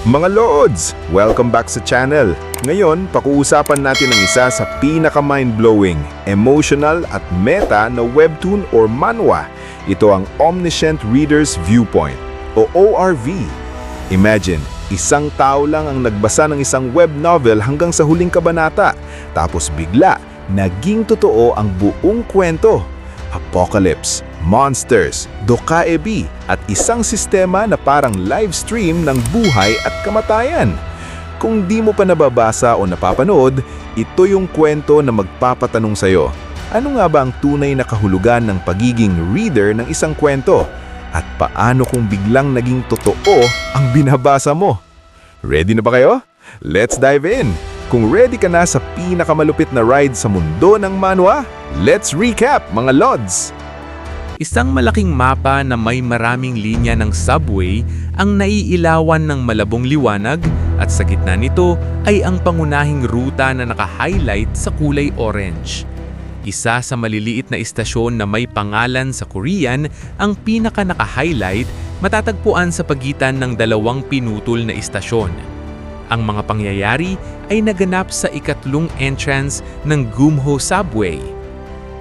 Mga Lods! Welcome back sa channel. Ngayon, pakuusapan natin ang isa sa pinaka-mind-blowing, emotional at meta na webtoon or manhwa. Ito ang Omniscient Reader's Viewpoint o ORV. Imagine, isang tao lang ang nagbasa ng isang web novel hanggang sa huling kabanata. Tapos bigla, naging totoo ang buong kwento. Apocalypse, monsters, dokaebi, at isang sistema na parang live stream ng buhay at kamatayan. Kung di mo pa nababasa o napapanood, ito yung kwento na magpapatanong sa'yo. Ano nga ba ang tunay na kahulugan ng pagiging reader ng isang kwento? At paano kung biglang naging totoo ang binabasa mo? Ready na ba kayo? Let's dive in! Kung ready ka na sa pinakamalupit na ride sa mundo ng manhwa, let's recap mga Lods! Isang malaking mapa na may maraming linya ng subway ang naiilawan ng malabong liwanag at sa gitna nito ay ang pangunahing ruta na naka-highlight sa kulay orange. Isa sa maliliit na istasyon na may pangalan sa Korean, ang pinaka-naka-highlight matatagpuan sa pagitan ng dalawang pinutol na istasyon. Ang mga pangyayari ay naganap sa ikatlong entrance ng Gumho Subway.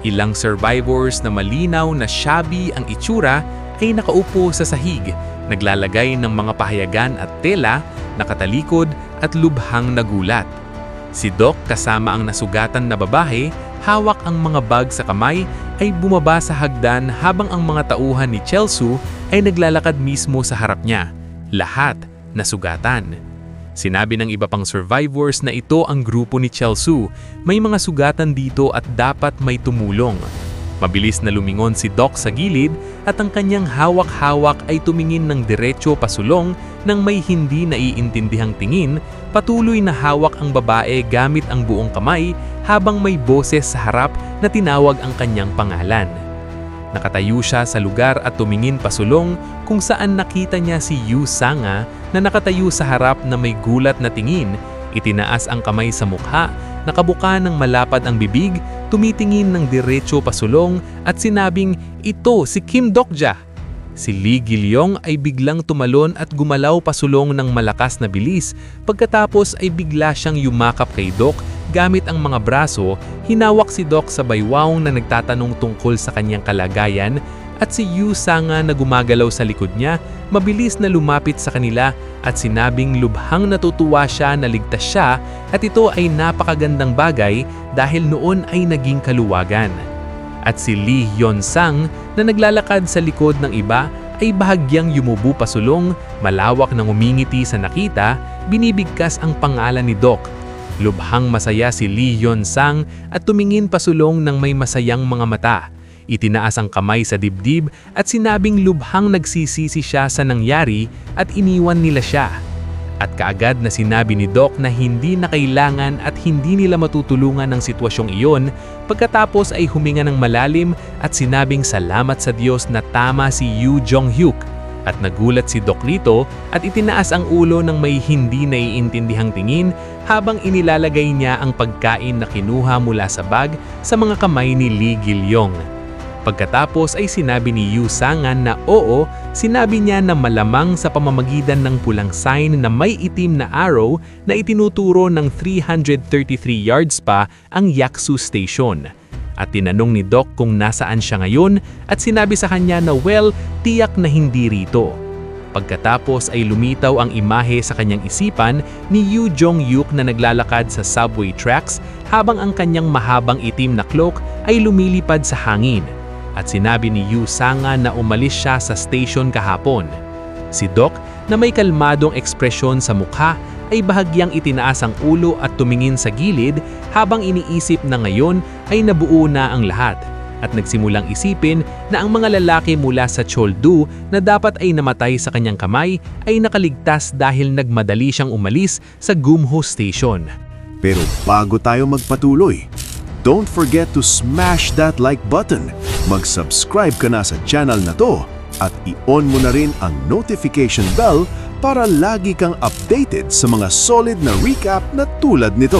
Ilang survivors na malinaw na shabby ang itsura ay nakaupo sa sahig, naglalagay ng mga pahayagan at tela, nakatalikod at lubhang nagulat. Si Doc kasama ang nasugatan na babae, hawak ang mga bag sa kamay, ay bumaba sa hagdan habang ang mga tauhan ni Chelsea ay naglalakad mismo sa harap niya. Lahat nasugatan. Sinabi ng iba pang survivors na ito ang grupo ni Chelsea. May mga sugatan dito at dapat may tumulong. Mabilis na lumingon si Doc sa gilid at ang kanyang hawak-hawak ay tumingin ng diretso pasulong nang may hindi naiintindihang tingin. Patuloy na hawak ang babae gamit ang buong kamay habang may boses sa harap na tinawag ang kanyang pangalan. Nakatayo siya sa lugar at tumingin pasulong kung saan nakita niya si Yu Sanga na nakatayo sa harap na may gulat na tingin, itinaas ang kamay sa mukha, nakabuka ng malapad ang bibig, tumitingin ng diretso pasulong at sinabing, "Ito si Kim Dokja." Si Lee Gilyong ay biglang tumalon at gumalaw pasulong ng malakas na bilis, pagkatapos ay bigla siyang yumakap kay Doc gamit ang mga braso, hinawak si Doc sa baywang na nagtatanong tungkol sa kanyang kalagayan at si Yu Sanga na gumagalaw sa likod niya, mabilis na lumapit sa kanila at sinabing lubhang natutuwa siya na ligtas siya at ito ay napakagandang bagay dahil noon ay naging kaluwagan. At si Lee Hyun-sang na naglalakad sa likod ng iba ay bahagyang yumubo pasulong, malawak na ngumingiti sa nakita, binibigkas ang pangalan ni Doc. Lubhang masaya si Lee Hyun-sang at tumingin pasulong ng may masayang mga mata. Itinaas ang kamay sa dibdib at sinabing lubhang nagsisisi siya sa nangyari at iniwan nila siya. At kaagad na sinabi ni Doc na hindi na kailangan at hindi nila matutulungan ng sitwasyong iyon, pagkatapos ay huminga ng malalim at sinabing salamat sa Diyos na tama si Yoo Jong-hyuk. At nagulat si Doc rito at itinaas ang ulo ng may hindi naiintindihang tingin habang inilalagay niya ang pagkain na kinuha mula sa bag sa mga kamay ni Lee Gilyong. Pagkatapos ay sinabi ni Yu Sangan na oo, sinabi niya na malamang sa pamamagitan ng pulang sign na may itim na arrow na itinuturo ng 333 yards pa ang Yaksu Station. At tinanong ni Doc kung nasaan siya ngayon at sinabi sa kanya na well, tiyak na hindi rito. Pagkatapos ay lumitaw ang imahe sa kanyang isipan ni Yoo Jong-hyuk na naglalakad sa subway tracks habang ang kanyang mahabang itim na cloak ay lumilipad sa hangin. At sinabi ni Yu Sanga na umalis siya sa station kahapon. Si Doc na may kalmadong ekspresyon sa mukha ay bahagyang itinaas ang ulo at tumingin sa gilid habang iniisip na ngayon ay nabuo na ang lahat at nagsimulang isipin na ang mga lalaki mula sa Cheoldu na dapat ay namatay sa kanyang kamay ay nakaligtas dahil nagmadali siyang umalis sa Gumho Station. Pero bago tayo magpatuloy, don't forget to smash that like button. Mag-subscribe ka na sa channel na to at i-on mo na rin ang notification bell para lagi kang updated sa mga solid na recap na tulad nito.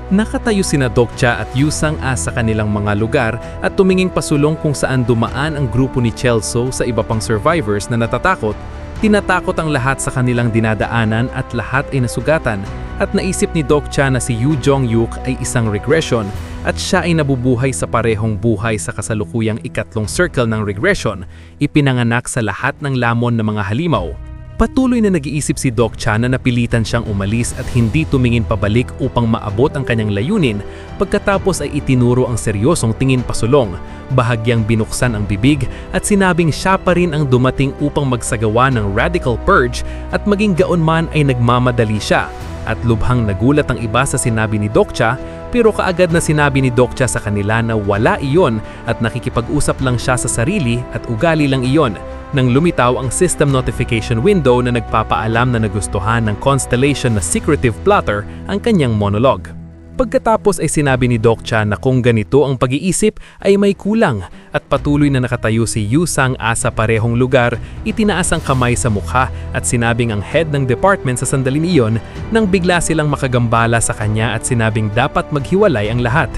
Nakatayo sina Dokcha at Yu Sang-a sa kanilang mga lugar at tuminging pasulong kung saan dumaan ang grupo ni Chelsea sa iba pang survivors na natatakot Tinatakot ang lahat sa kanilang dinadaanan at lahat ay nasugatan at naisip ni Doc Cha na si Yu Jong-yuk ay isang regression at siya ay nabubuhay sa parehong buhay sa kasalukuyang ikatlong circle ng regression, ipinanganak sa lahat ng lamon ng mga halimaw. Patuloy na nag-iisip si Doc Cha na napilitan siyang umalis at hindi tumingin pabalik upang maabot ang kanyang layunin pagkatapos ay itinuro ang seryosong tingin pasulong, bahagyang binuksan ang bibig at sinabing siya pa rin ang dumating upang magsagawa ng radical purge at maging gaon man ay nagmamadali siya. At lubhang nagulat ang iba sa sinabi ni Doc Cha pero kaagad na sinabi ni Doc Cha sa kanila na wala iyon at nakikipag-usap lang siya sa sarili at ugali lang iyon. Nang lumitaw ang system notification window na nagpapaalam na nagustuhan ng Constellation na secretive plotter ang kanyang monologue. Pagkatapos ay sinabi ni Doc Cha na kung ganito ang pag-iisip ay may kulang at patuloy na nakatayo si Yu Sang-a sa parehong lugar, itinaas ang kamay sa mukha at sinabing ang head ng department sa sandaling iyon nang bigla silang makagambala sa kanya at sinabing dapat maghiwalay ang lahat.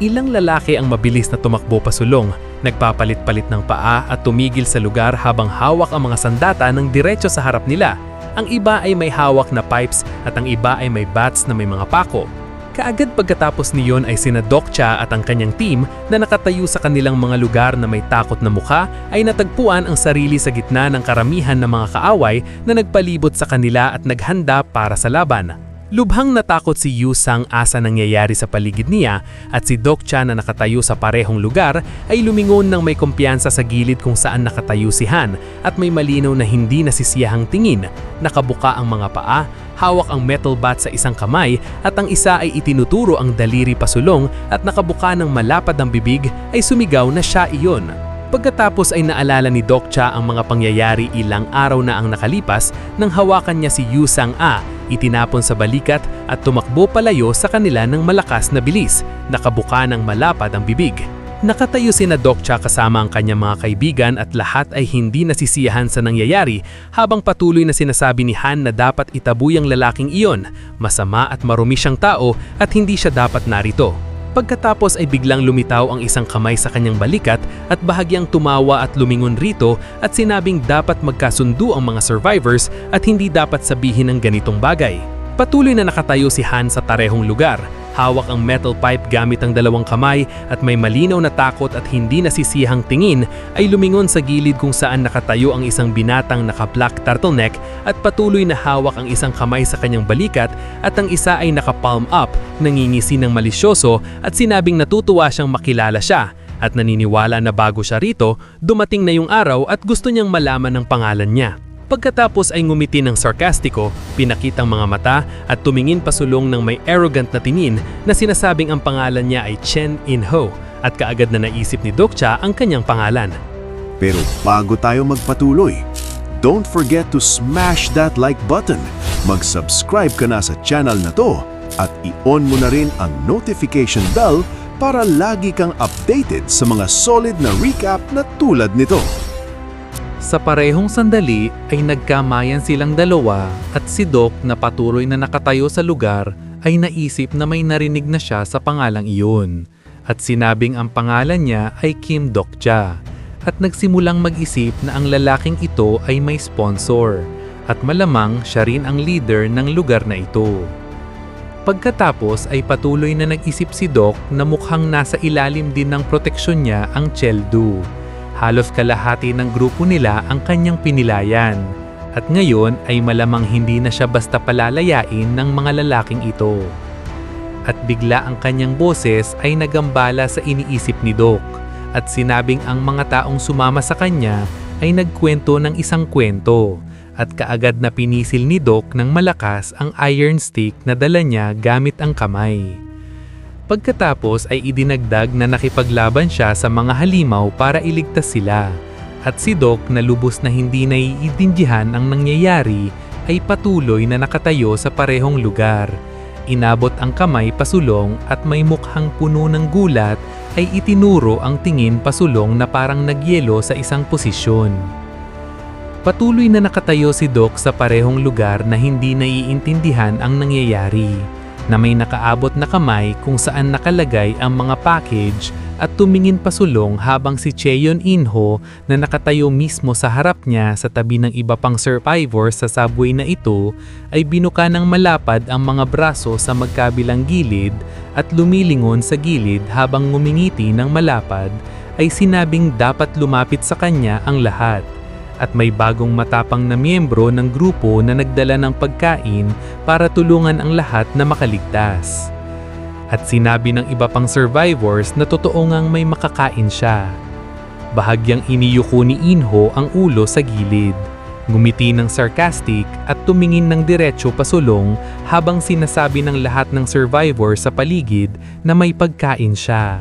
Ilang lalaki ang mabilis na tumakbo pasulong, nagpapalit-palit ng paa at tumigil sa lugar habang hawak ang mga sandata ng diretso sa harap nila. Ang iba ay may hawak na pipes at ang iba ay may bats na may mga pako. Kaagad pagkatapos niyon ay sina Doc Cha at ang kanyang team na nakatayo sa kanilang mga lugar na may takot na mukha ay natagpuan ang sarili sa gitna ng karamihan ng mga kaaway na nagpalibot sa kanila at naghanda para sa laban. Lubhang natakot si Yu Sang-a sa nangyayari sa paligid niya at si Doc Cha na nakatayo sa parehong lugar ay lumingon ng may kumpiyansa sa gilid kung saan nakatayo si Han at may malinaw na hindi nasisiyahang tingin. Nakabuka ang mga paa, hawak ang metal bat sa isang kamay at ang isa ay itinuturo ang daliri pasulong at nakabuka ng malapad ang bibig ay sumigaw na siya iyon. Pagkatapos ay naalala ni Doc Cha ang mga pangyayari ilang araw na ang nakalipas nang hawakan niya si Yu Sang-a, itinapon sa balikat at tumakbo palayo sa kanila ng malakas na bilis, nakabuka ng malapad ang bibig. Nakatayo sina Doc Cha kasama ang kanyang mga kaibigan at lahat ay hindi nasisiyahan sa nangyayari habang patuloy na sinasabi ni Han na dapat itaboy ang lalaking iyon, masama at marumi siyang tao at hindi siya dapat narito. Pagkatapos ay biglang lumitaw ang isang kamay sa kanyang balikat at bahagyang tumawa at lumingon rito at sinabing dapat magkasundo ang mga survivors at hindi dapat sabihin ng ganitong bagay. Patuloy na nakatayo si Han sa tarehong lugar. Hawak ang metal pipe gamit ang dalawang kamay at may malinaw na takot at hindi nasisihang tingin ay lumingon sa gilid kung saan nakatayo ang isang binatang naka-black turtleneck at patuloy na hawak ang isang kamay sa kanyang balikat at ang isa ay naka-palm up, nangingisi ng malisyoso at sinabing natutuwa siyang makilala siya at naniniwala na bago siya rito, dumating na yung araw at gusto niyang malaman ang pangalan niya. Pagkatapos ay ngumiti ng sarkastiko, pinakitang mga mata at tumingin pasulong ng may arrogant na tingin na sinasabing ang pangalan niya ay Chen In-ho at kaagad na naisip ni Doc Cha ang kanyang pangalan. Pero bago tayo magpatuloy, don't forget to smash that like button. Mag-subscribe ka na sa channel na to at i-on mo na rin ang notification bell para lagi kang updated sa mga solid na recap na tulad nito. Sa parehong sandali ay nagkamayan silang dalawa at si Doc na patuloy na nakatayo sa lugar ay naisip na may narinig na siya sa pangalang iyon. At sinabing ang pangalan niya ay Kim Doc Cha. At nagsimulang mag-isip na ang lalaking ito ay may sponsor. At malamang siya rin ang leader ng lugar na ito. Pagkatapos ay patuloy na nag-isip si Doc na mukhang nasa ilalim din ng proteksyon niya ang Chengdu. Halos kalahati ng grupo nila ang kanyang pinilayan. At ngayon ay malamang hindi na siya basta palalayain ng mga lalaking ito. At bigla ang kanyang boses ay nagambala sa iniisip ni Doc. At sinabing ang mga taong sumama sa kanya ay nagkwento ng isang kwento. At kaagad na pinisil ni Doc ng malakas ang iron stick na dala niya gamit ang kamay. Pagkatapos ay idinagdag na nakipaglaban siya sa mga halimaw para iligtas sila. At si Doc na lubos na hindi naiintindihan ang nangyayari ay patuloy na nakatayo sa parehong lugar. Inabot ang kamay pasulong at may mukhang puno ng gulat ay itinuro ang tingin pasulong na parang nagyelo sa isang posisyon. Patuloy na nakatayo si Doc sa parehong lugar na hindi naiintindihan ang nangyayari. na may nakaabot na kamay kung saan nakalagay ang mga package at tumingin pasulong habang si Cheon Inho na nakatayo mismo sa harap niya sa tabi ng iba pang survivors sa subway na ito ay binuka ng malapad ang mga braso sa magkabilang gilid at lumilingon sa gilid habang ngumingiti ng malapad ay sinabing dapat lumapit sa kanya ang lahat. At may bagong matapang na miyembro ng grupo na nagdala ng pagkain para tulungan ang lahat na makaligtas. At sinabi ng iba pang survivors na totoo ngang may makakain siya. Bahagyang iniyuko ni Inho ang ulo sa gilid. Ngumiti ng sarcastic at tumingin ng diretso pasulong habang sinasabi ng lahat ng survivors sa paligid na may pagkain siya.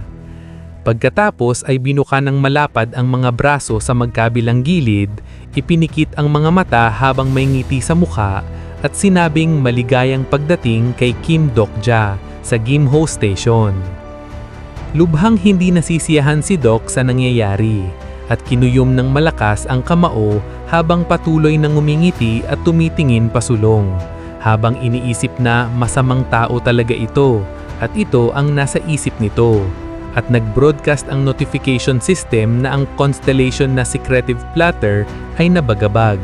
Pagkatapos ay binuka ng malapad ang mga braso sa magkabilang gilid, ipinikit ang mga mata habang may ngiti sa mukha at sinabing maligayang pagdating kay Kim Dokja sa Gimho Station. Lubhang hindi nasisiyahan si Dok sa nangyayari at kinuyom ng malakas ang kamao habang patuloy na ngumingiti at tumitingin pasulong habang iniisip na masamang tao talaga ito at ito ang nasa isip nito. At nag-broadcast ang notification system na ang constellation na secretive platter ay nabagabag.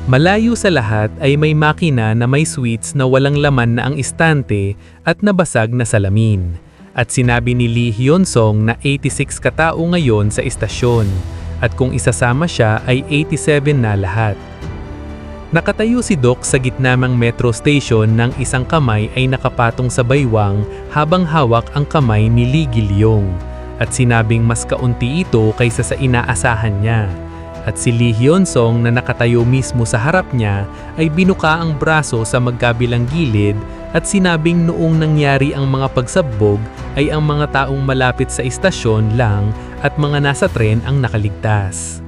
Malayo sa lahat ay may makina na may switch na walang laman na ang istante at nabasag na salamin. At sinabi ni Lee Hyun-song na 86 katao ngayon sa istasyon at kung isasama siya ay 87 na lahat. Nakatayo si Doc sa gitna ng metro station ng isang kamay ay nakapatong sa baywang habang hawak ang kamay ni Lee Gilyong at sinabing mas kaunti ito kaysa sa inaasahan niya. At si Lee Hyun-song na nakatayo mismo sa harap niya ay binuka ang braso sa magkabilang gilid at sinabing noong nangyari ang mga pagsabog ay ang mga taong malapit sa istasyon lang at mga nasa tren ang nakaligtas.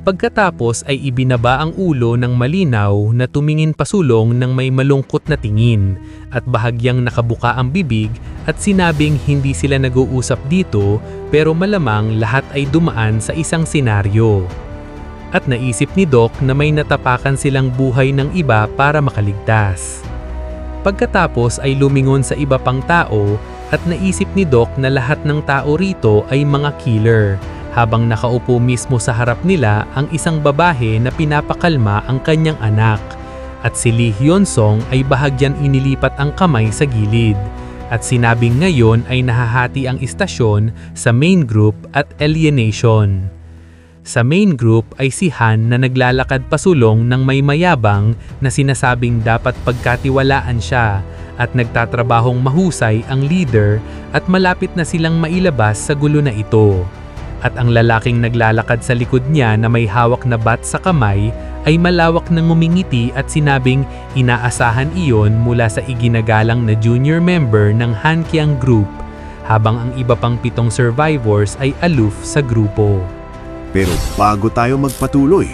Pagkatapos ay ibinaba ang ulo ng malinaw na tumingin pasulong ng may malungkot na tingin at bahagyang nakabuka ang bibig at sinabing hindi sila nag-uusap dito pero malamang lahat ay dumaan sa isang senaryo. At naisip ni Doc na may natapakan silang buhay ng iba para makaligtas. Pagkatapos ay lumingon sa iba pang tao at naisip ni Doc na lahat ng tao rito ay mga killer. Habang nakaupo mismo sa harap nila ang isang babae na pinapakalma ang kanyang anak. At si Lee Hyun-song ay bahagyan inilipat ang kamay sa gilid. At sinabing ngayon ay nahahati ang istasyon sa main group at alienation. Sa main group ay si Han na naglalakad pasulong ng may mayabang na sinasabing dapat pagkatiwalaan siya at nagtatrabahong mahusay ang leader at malapit na silang mailabas sa gulo na ito. At ang lalaking naglalakad sa likod niya na may hawak na bat sa kamay ay malawak na ngumingiti at sinabing inaasahan iyon mula sa iginagalang na junior member ng Hankiang Group, habang ang iba pang 7 survivors ay aloof sa grupo. Pero bago tayo magpatuloy,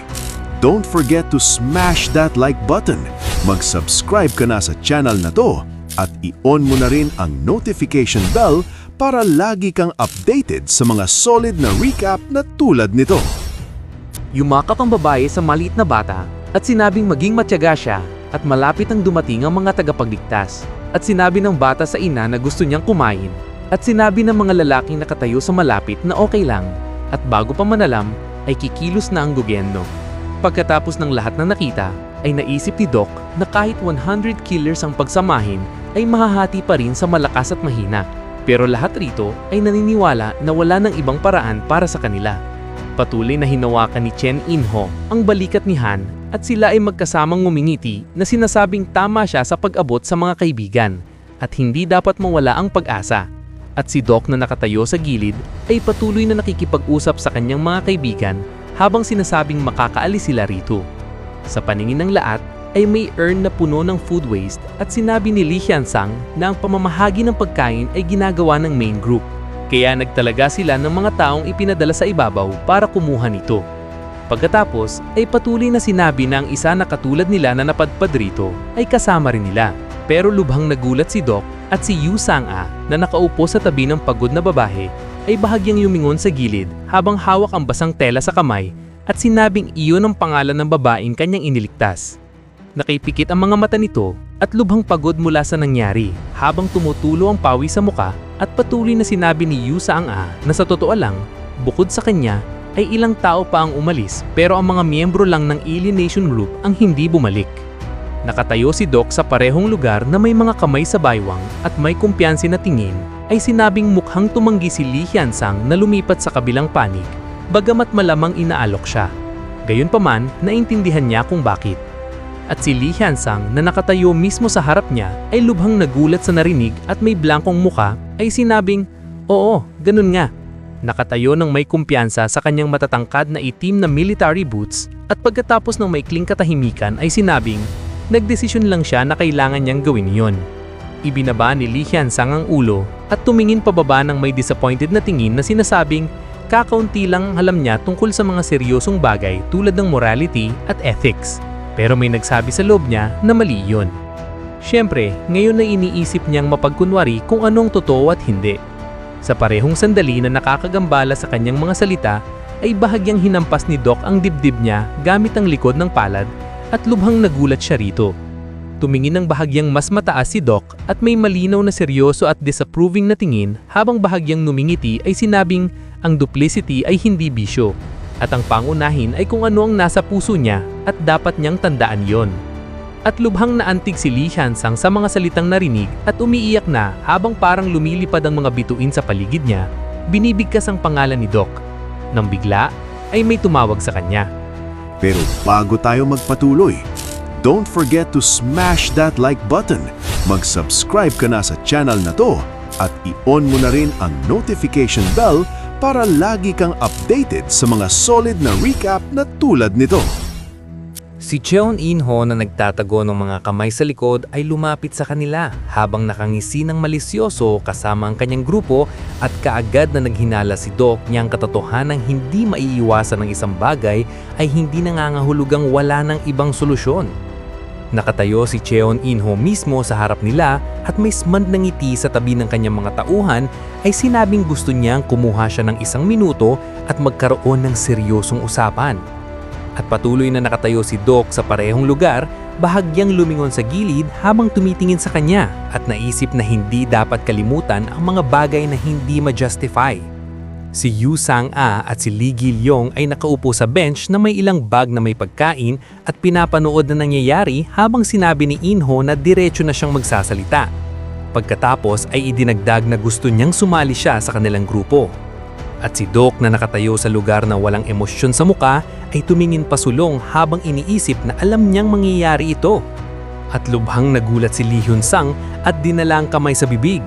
don't forget to smash that like button. Mag-subscribe ka na sa channel na to at i-on mo na rin ang notification bell para lagi kang updated sa mga solid na recap na tulad nito. Yumakap ang babae sa maliit na bata at sinabing maging matyaga siya at malapit ang dumating ang mga tagapagligtas. At sinabi ng bata sa ina na gusto niyang kumain. At sinabi ng mga lalaking nakatayo sa malapit na okay lang. At bago pa manalam ay kikilos na ang gobyerno. Pagkatapos ng lahat na nakita ay naisip ni Doc na kahit 100 killers ang pagsamahin ay mahahati pa rin sa malakas at mahina. Pero lahat rito ay naniniwala na wala ng ibang paraan para sa kanila. Patuloy na hinawakan ni Chen Inho ang balikat ni Han at sila ay magkasamang ngumingiti na sinasabing tama siya sa pag-abot sa mga kaibigan at hindi dapat mawala ang pag-asa. At si Doc na nakatayo sa gilid ay patuloy na nakikipag-usap sa kanyang mga kaibigan habang sinasabing makakaalis sila rito. Sa paningin ng lahat, ay may urn na puno ng food waste at sinabi ni Lee Hyun-sang na ang pamamahagi ng pagkain ay ginagawa ng main group. Kaya nagtalaga sila ng mga taong ipinadala sa ibabaw para kumuha nito. Pagkatapos ay patuloy na sinabi na ang isa na katulad nila na napadpad rito ay kasama rin nila. Pero lubhang nagulat si Doc at si Yu Sang-a na nakaupo sa tabi ng pagod na babae ay bahagyang yumingon sa gilid habang hawak ang basang tela sa kamay at sinabing iyon ang pangalan ng babaeng kanyang iniligtas. Nakaipikit ang mga mata nito at lubhang pagod mula sa nangyari habang tumutulo ang pawis sa muka at patuloy na sinabi ni Yu Sang-a na sa totoo lang, bukod sa kanya ay ilang tao pa ang umalis pero ang mga miyembro lang ng Alien Nation Group ang hindi bumalik. Nakatayo si Doc sa parehong lugar na may mga kamay sa baywang at may kumpiyansi na tingin ay sinabing mukhang tumanggi si Lee Hyun-sang na lumipat sa kabilang panig, bagamat malamang inaalok siya. Gayunpaman, naintindihan niya kung bakit. At si Lee Hyun-sang na nakatayo mismo sa harap niya ay lubhang nagulat sa narinig at may blankong muka ay sinabing, "Oo, ganun nga." Nakatayo ng may kumpiyansa sa kanyang matatangkad na itim na military boots at pagkatapos ng maikling katahimikan ay sinabing, nagdesisyon lang siya na kailangan niyang gawin iyon. Ibinaba ni Lee Hyun-sang ang ulo at tumingin pababa ng may disappointed na tingin na sinasabing kakaunti lang ang alam niya tungkol sa mga seryosong bagay tulad ng morality at ethics. Pero may nagsabi sa loob niya na mali yun. Siyempre, ngayon na iniisip niyang mapagkunwari kung anong totoo at hindi. Sa parehong sandali na nakakagambala sa kanyang mga salita, ay bahagyang hinampas ni Doc ang dibdib niya gamit ang likod ng palad at lubhang nagulat siya rito. Tumingin ng bahagyang mas mataas si Doc at may malinaw na seryoso at disapproving na tingin habang bahagyang numingiti ay sinabing ang duplicity ay hindi bisyo at ang pangunahin ay kung ano ang nasa puso niya at dapat niyang tandaan yon. At lubhang naantig si Lee Hyun-sang sa mga salitang narinig at umiiyak na habang parang lumilipad ang mga bituin sa paligid niya, binibigkas ang pangalan ni Doc. Nang bigla ay may tumawag sa kanya. Pero bago tayo magpatuloy, don't forget to smash that like button. Mag-subscribe ka na sa channel na to at i-on mo na rin ang notification bell para lagi kang updated sa mga solid na recap na tulad nito. Si Cheon In-ho na nagtatago ng mga kamay sa likod ay lumapit sa kanila habang nakangisi ng malisyoso kasama ang kanyang grupo at kaagad na naghinala si Doc niyang katotohanang hindi maiiwasan ng isang bagay ay hindi nangangahulugang wala ng ibang solusyon. Nakatayo si Cheon In-ho mismo sa harap nila at may smand na ngiti sa tabi ng kanyang mga tauhan ay sinabing gusto niyang kumuha siya ng 1 minuto at magkaroon ng seryosong usapan. At patuloy na nakatayo si Doc sa parehong lugar, bahagyang lumingon sa gilid habang tumitingin sa kanya at naisip na hindi dapat kalimutan ang mga bagay na hindi ma-justify. Si Yu Sang-a at si Lee Gil-yong ay nakaupo sa bench na may ilang bag na may pagkain at pinapanood na nangyayari habang sinabi ni In-ho na diretso na siyang magsasalita. Pagkatapos ay idinagdag na gusto niyang sumali siya sa kanilang grupo. At si Doc na nakatayo sa lugar na walang emosyon sa muka ay tumingin pasulong habang iniisip na alam niyang mangyayari ito. At lubhang nagulat si Lee Hyun-sang at dinala ang kamay sa bibig.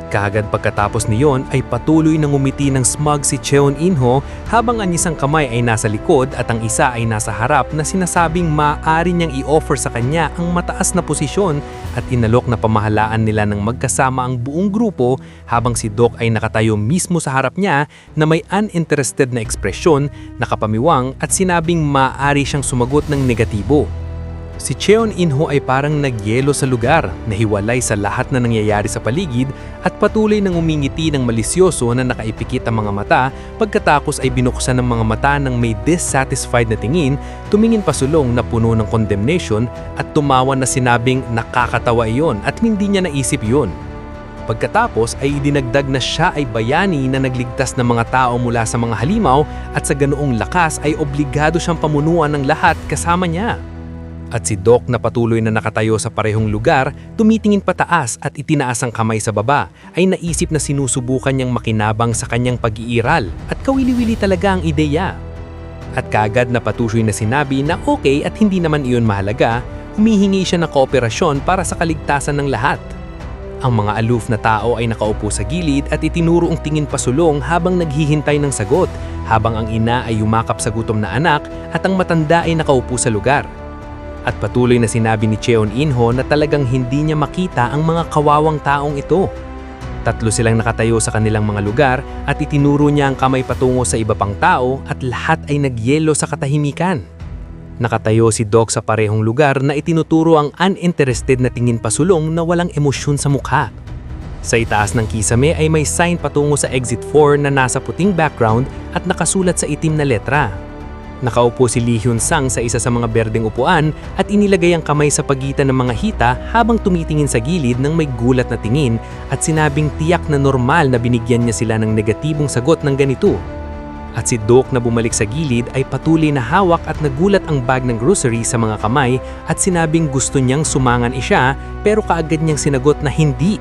Kaagad pagkatapos niyon ay patuloy nang umiti ng smug si Cheon In-ho habang ang isang kamay ay nasa likod at ang isa ay nasa harap na sinasabing maaari niyang i-offer sa kanya ang mataas na posisyon at inalok na pamahalaan nila ng magkasama ang buong grupo habang si Doc ay nakatayo mismo sa harap niya na may uninterested na ekspresyon, nakapamiwang at sinabing maaari siyang sumagot ng negatibo. Si Cheon In-ho ay parang nagyelo sa lugar, nahiwalay sa lahat na nangyayari sa paligid at patuloy nang umingiti ng malisyoso na nakaipikit ang mga mata pagkatapos ay binuksan ng mga mata ng may dissatisfied na tingin, tumingin pasulong na puno ng condemnation at tumawa na sinabing nakakatawa iyon at hindi niya naisip iyon. Pagkatapos ay idinagdag na siya ay bayani na nagligtas ng mga tao mula sa mga halimaw at sa ganoong lakas ay obligado siyang pamunuan ng lahat kasama niya. At si Doc na patuloy na nakatayo sa parehong lugar, tumitingin pataas at itinaas ang kamay sa baba, ay naisip na sinusubukan niyang makinabang sa kanyang pag-iiral at kawili-wili talaga ang ideya. At kaagad na patuloy na sinabi na okay at hindi naman iyon mahalaga, humihingi siya ng kooperasyon para sa kaligtasan ng lahat. Ang mga aloof na tao ay nakaupo sa gilid at itinuro ang tingin pasulong habang naghihintay ng sagot, habang ang ina ay yumakap sa gutom na anak at ang matanda ay nakaupo sa lugar. At patuloy na sinabi ni Cheon In-ho na talagang hindi niya makita ang mga kawawang taong ito. 3 silang nakatayo sa kanilang mga lugar at itinuro niya ang kamay patungo sa iba pang tao at lahat ay nagyelo sa katahimikan. Nakatayo si Doc sa parehong lugar na itinuturo ang uninterested na tingin pasulong na walang emosyon sa mukha. Sa itaas ng kisame ay may sign patungo sa exit 4 na nasa puting background at nakasulat sa itim na letra. Nakaupo si Lee Hyun Sang sa isa sa mga berdeng upuan at inilagay ang kamay sa pagitan ng mga hita habang tumitingin sa gilid ng may gulat na tingin at sinabing tiyak na normal na binigyan niya sila ng negatibong sagot ng ganito. At si Doc na bumalik sa gilid ay patuloy na hawak at nagulat ang bag ng grocery sa mga kamay at sinabing gusto niyang sumangan siya pero kaagad niyang sinagot na hindi.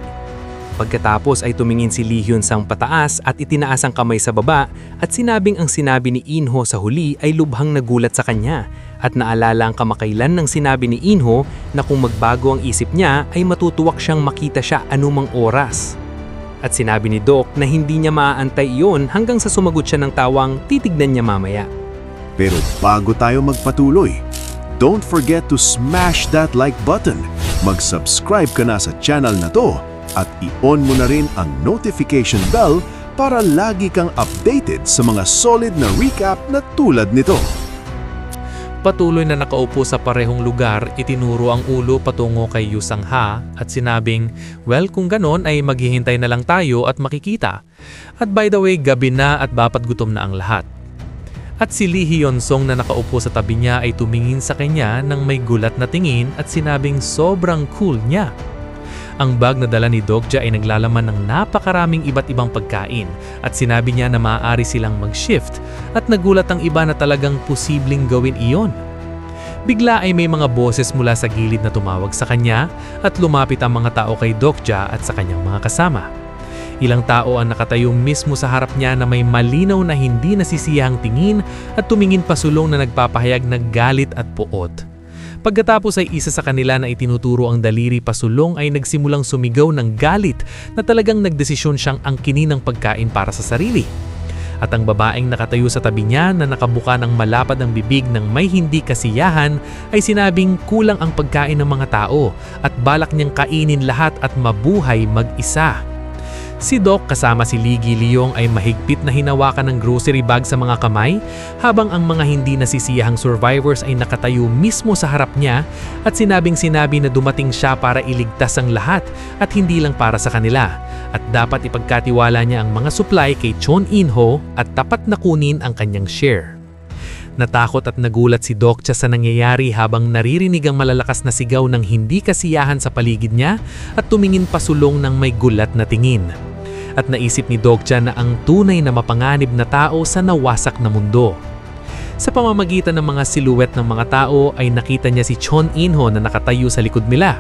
Pagkatapos ay tumingin si Lee Hyun Sang pataas at itinaas ang kamay sa baba at sinabing ang sinabi ni Inho sa huli ay lubhang nagulat sa kanya at naalala ang kamakailan ng sinabi ni Inho na kung magbago ang isip niya ay matutuwak siyang makita siya anumang oras. At sinabi ni Doc na hindi niya maaantay iyon hanggang sa sumagot siya ng tawang titignan niya mamaya. Pero bago tayo magpatuloy, don't forget to smash that like button. Mag-subscribe ka na sa channel na to at i-on mo na rin ang notification bell para lagi kang updated sa mga solid na recap na tulad nito. Patuloy na nakaupo sa parehong lugar, itinuro ang ulo patungo kay Yu Sang-ha at sinabing, well kung ganon ay maghihintay na lang tayo at makikita. At by the way, gabi na at dapat gutom na ang lahat. At si Lee Hyun Sung na nakaupo sa tabi niya ay tumingin sa kanya ng may gulat na tingin at sinabing sobrang cool niya. Ang bag na dala ni Dokja ay naglalaman ng napakaraming iba't ibang pagkain at sinabi niya na maaari silang mag-shift at nagulat ang iba na talagang posibleng gawin iyon. Bigla ay may mga boses mula sa gilid na tumawag sa kanya at lumapit ang mga tao kay Dokja at sa kanyang mga kasama. Ilang tao ang nakatayo mismo sa harap niya na may malinaw na hindi nasisiyahang tingin at tumingin pasulong na nagpapahayag ng galit at puot. Pagkatapos ay isa sa kanila na itinuturo ang daliri pasulong ay nagsimulang sumigaw ng galit na talagang nagdesisyon siyang angkinin ng pagkain para sa sarili. At ang babaeng nakatayo sa tabi niya na nakabuka ng malapad ang bibig ng may hindi kasiyahan ay sinabing kulang ang pagkain ng mga tao at balak niyang kainin lahat at mabuhay mag-isa. Si Doc kasama si Lee Gi-leong ay mahigpit na hinawakan ng grocery bag sa mga kamay habang ang mga hindi nasisiyahang survivors ay nakatayo mismo sa harap niya at sinabi na dumating siya para iligtas ang lahat at hindi lang para sa kanila at dapat ipagkatiwala niya ang mga supply kay Chon In-ho at tapat na kunin ang kanyang share. Natakot at nagulat si Dokja sa nangyayari habang naririnig ang malalakas na sigaw ng hindi kasiyahan sa paligid niya at tumingin pasulong ng may gulat na tingin. At naisip ni Dokja na ang tunay na mapanganib na tao sa nawasak na mundo. Sa pamamagitan ng mga siluwet ng mga tao ay nakita niya si Chon In-ho na nakatayo sa likod nila.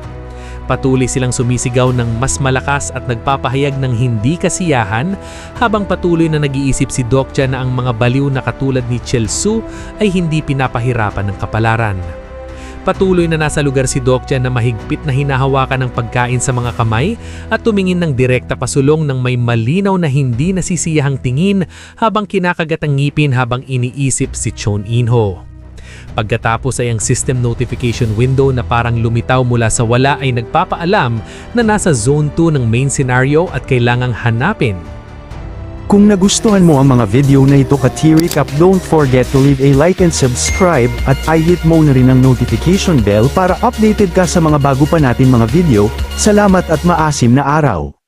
Patuloy silang sumisigaw ng mas malakas at nagpapahayag ng hindi kasiyahan habang patuloy na nag-iisip si Dokja na ang mga baliw na katulad ni Chel-su ay hindi pinapahirapan ng kapalaran. Patuloy na nasa lugar si Dokja na mahigpit na hinahawakan ng pagkain sa mga kamay at tumingin ng direkta pasulong ng may malinaw na hindi nasisiyahang tingin habang kinakagat ang ngipin habang iniisip si Chon In-ho. Pagkatapos ay ang system notification window na parang lumitaw mula sa wala ay nagpapaalam na nasa zone 2 ng main scenario at kailangang hanapin. Kung nagustuhan mo ang mga video na ito ka-T-Recap, don't forget to leave a like and subscribe at i-hit mo na rin ang notification bell para updated ka sa mga bago pa natin mga video. Salamat at maasim na araw!